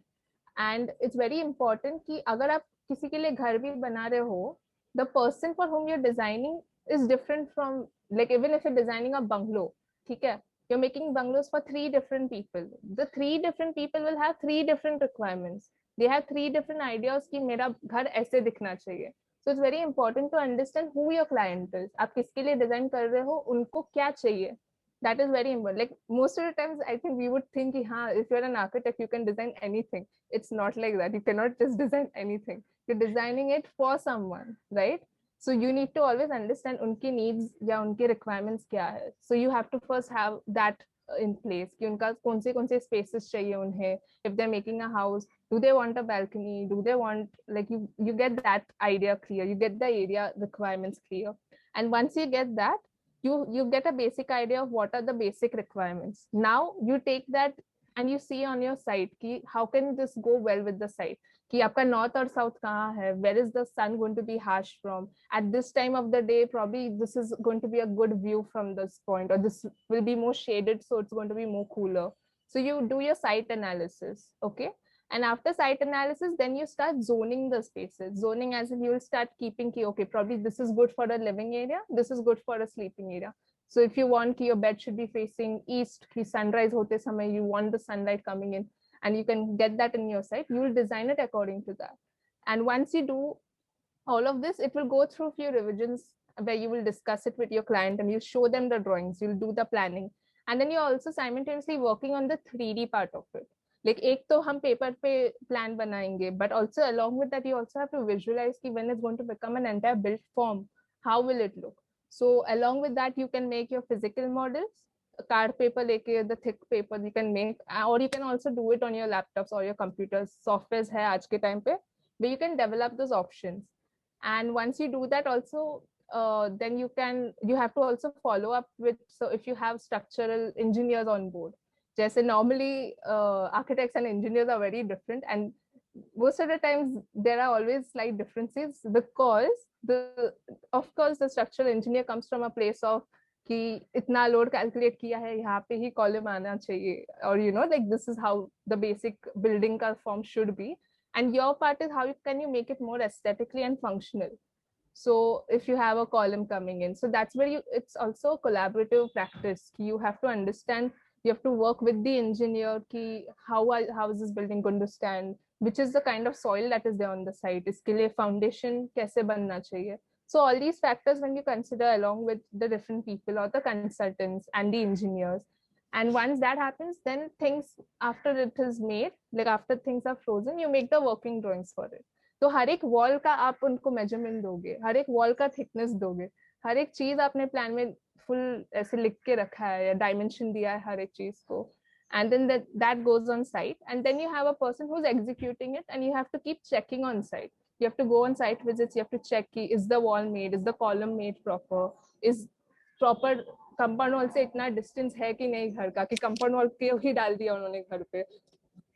And it's very important कि अगर आप किसी के लिए घर भी बना रहे हो, the person for whom you're designing is different from, like even if you're designing a bungalow, ठीक है, you're making bungalows for 3 different people. The 3 different people will have 3 different requirements. They have 3 different ideas कि मेरा घर ऐसे दिखना चाहिए. So it's very important to understand who your client is. आप किसके लिए डिजाइन कर रहे हो, उनको क्या चाहिए. That is very important. Like most of the times I think we would think if you're an architect you can design anything. It's not like that. You cannot just design anything. You're designing it for someone, right? So you need to always understand unki needs या उनके requirements क्या है. So you have to first have that in place कि उनका कौन से spaces चाहिए उन्हें. If they're making a house, do they want a balcony? Do they want, like you get that idea clear. You get the area requirements clear. And once you get that, you get a basic idea of what are the basic requirements. Now you take that and you see on your site ki how can this go well with the site, कि आपका north और south कहाँ है, where is the sun going to be harsh from, at this time of the day probably this is going to be a good view from this point, or this will be more shaded so it's going to be more cooler. So you do your site analysis, okay, and after site analysis then you start zoning the spaces. Zoning as in you will start keeping key, okay, probably this is good for a living area, this is good for a sleeping area. So if you want your bed should be facing east, ki sunrise hote samay you want the sunlight coming in, and you can get that in your site, you will design it according to that. And once you do all of this, it will go through a few revisions where you will discuss it with your client and you show them the drawings, you'll do the planning, and then you're also simultaneously working on the 3D part of it. Like एक तो हम paper पे plan बनाएंगे, but also along with that you also have to visualize कि when it's going to become an entire built form, how will it look? So along with that you can make your physical models, card paper लेके, the thick paper you can make, or you can also do it on your laptops or your computers. Softwares है आज के time पे where you can develop those options. And once you do that also, then you have to also follow up with, so if you have structural engineers on board, जैसे normally architects and engineers are very different, and most of the times there are always slight differences because of course the structural engineer comes from a place of कि इतना load calculate किया है, यहाँ पे ही column आना चाहिए, or you know, like this is how the basic building का form should be, and your part is how can you make it more aesthetically and functional. So if you have a column coming in, so that's where it's also collaborative practice. You have to understand, you have to work with the engineer ki how is this building going to stand, which is the kind of soil that is there on the site, iske liye foundation kaise banna chahiye. So all these factors when you consider along with the different people or the consultants and the engineers, and once that happens, then things after it is made, like after things are frozen, you make the working drawings for it. तो हर एक wall का आप उनको measurement दोगे, हर एक wall का thickness दोगे, हर एक चीज आपने प्लान में फुल ऐसे लिख के रखा है या डायमेंशन दिया है हर एक चीज को, and then that goes on site, and then you have a person who's executing it and you have to keep checking on site. You have to go on site visits, you have to check ki, is the wall made, is the column made proper, is proper compound wall से इतना distance है कि नहीं घर का, कि compound wall के ही डाल दिया उन्होंने घर पे.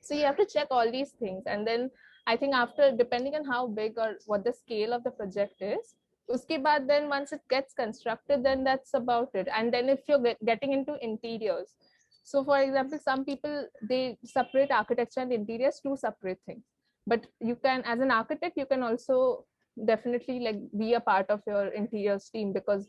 So you have to check all these things, and then I think after, depending on how big or what the scale of the project is, uske baad then once it gets constructed, then that's about it. And then if you're getting into interiors, so for example, some people, they separate architecture and interiors, two separate things. But you can, as an architect, you can also definitely like be a part of your interiors team, because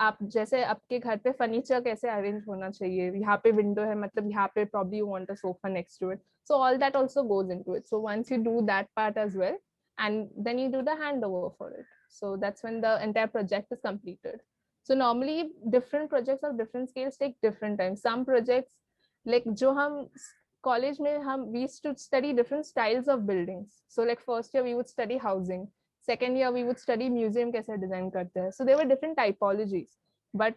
आप जैसे आपके घर पे furniture कैसे arrange होना चाहिए, यहाँ पे विंडो है मतलब यहाँ पे probably you want a sofa next to it, so all that also goes into it. So once you do that part as well, and then you do the handover for it, so that's when the entire project is completed. So normally different projects of different scales take different times. Some projects like जो हम college में हम we used to study different styles of buildings. So like first year we would study housing, second year we would study museum कैसे design करते हैं. So there were different typologies, but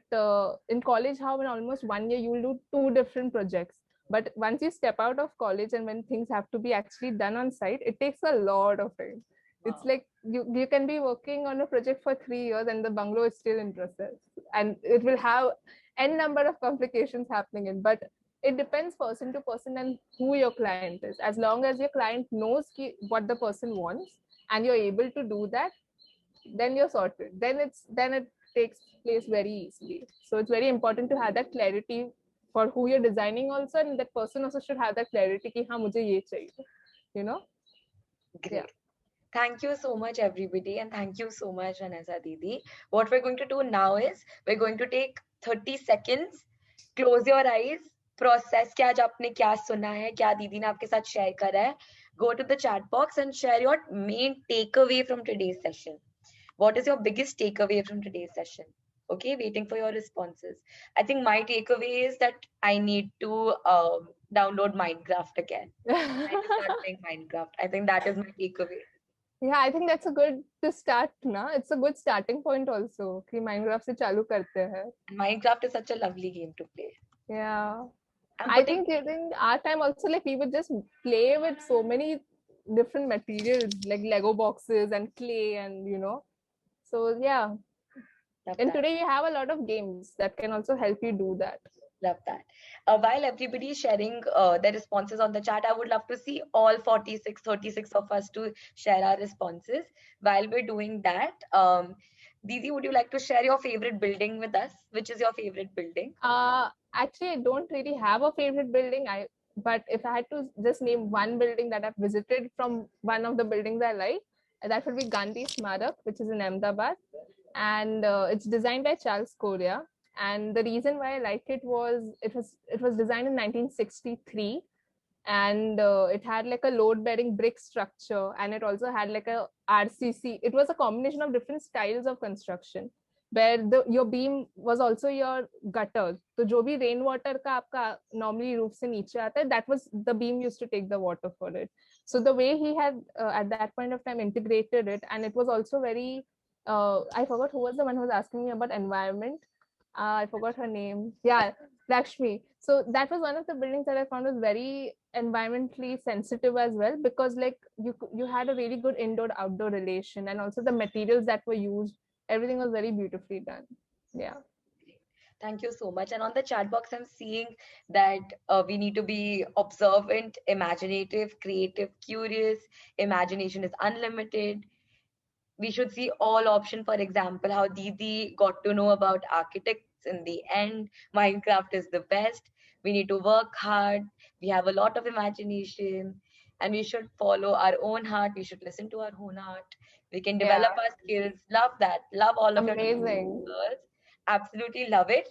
in college how in almost 1 year you will do 2 different projects. But once you step out of college and when things have to be actually done on site, it takes a lot of time. Wow. It's like you can be working on a project for 3 years and the bungalow is still in process, and it will have n number of complications happening in, but it depends person to person and who your client is. As long as your client knows what the person wants and you're able to do that, then you're sorted. Then it takes place very easily. So it's very important to have that clarity for who you're designing also, and that person also should have that clarity कि हाँ मुझे ये चाहिए, you know. Great. Yeah. Thank you so much, everybody, and thank you so much, Vanessa Didi. What we're going to do now is we're going to take 30 seconds, close your eyes, process कि आज आपने क्या सुना है, क्या दीदी ने आपके साथ share करा है. Go to the chat box and share your main takeaway from today's session. What is your biggest takeaway from today's session? Okay, waiting for your responses. I think my takeaway is that I need to download Minecraft again. I need to start playing Minecraft. I think that is my takeaway. Yeah, I think that's a good to start na. It's a good starting point also कि Minecraft से चालू करते हैं. Minecraft is such a lovely game to play. Yeah. I think during our time also, like we would just play with so many different materials like Lego boxes and clay, and you know, so yeah, Love And that. today we have a lot of games that can also help you do that. Love that. While everybody is sharing their responses on the chat, I would love to see all 36 of us to share our responses. While we're doing that, Didi, would you like to share your favorite building with us? Which is your favorite building? Actually, I don't really have a favorite building. But if I had to just name one building that I've visited from one of the buildings I like, that would be Gandhi Smarak, which is in Ahmedabad, and it's designed by Charles Correa. And the reason why I like it was designed in 1963, and it had like a load bearing brick structure, and it also had like a RCC. It was a combination of different styles of construction, where your beam was also your gutter. So जो भी rain water का आपका normally roof से नीचे आता है, that was the beam used to take the water for it. So the way he had at that point of time integrated it, and it was also very I forgot who was the one who was asking me about environment. I forgot her name. Yeah, Lakshmi. So that was one of the buildings that I found was very environmentally sensitive as well, because like you had a really good indoor outdoor relation, and also the materials that were used, everything was very beautifully done. Yeah. Thank you so much. And on the chat box, I'm seeing that we need to be observant, imaginative, creative, curious. Imagination is unlimited. We should see all option. For example, how Didi got to know about architects in the end. Minecraft is the best. We need to work hard. We have a lot of imagination, and we should follow our own heart. We should listen to our own heart. We can develop Yeah. our skills. Love that. Love all of your Amazing. girls. Absolutely love it.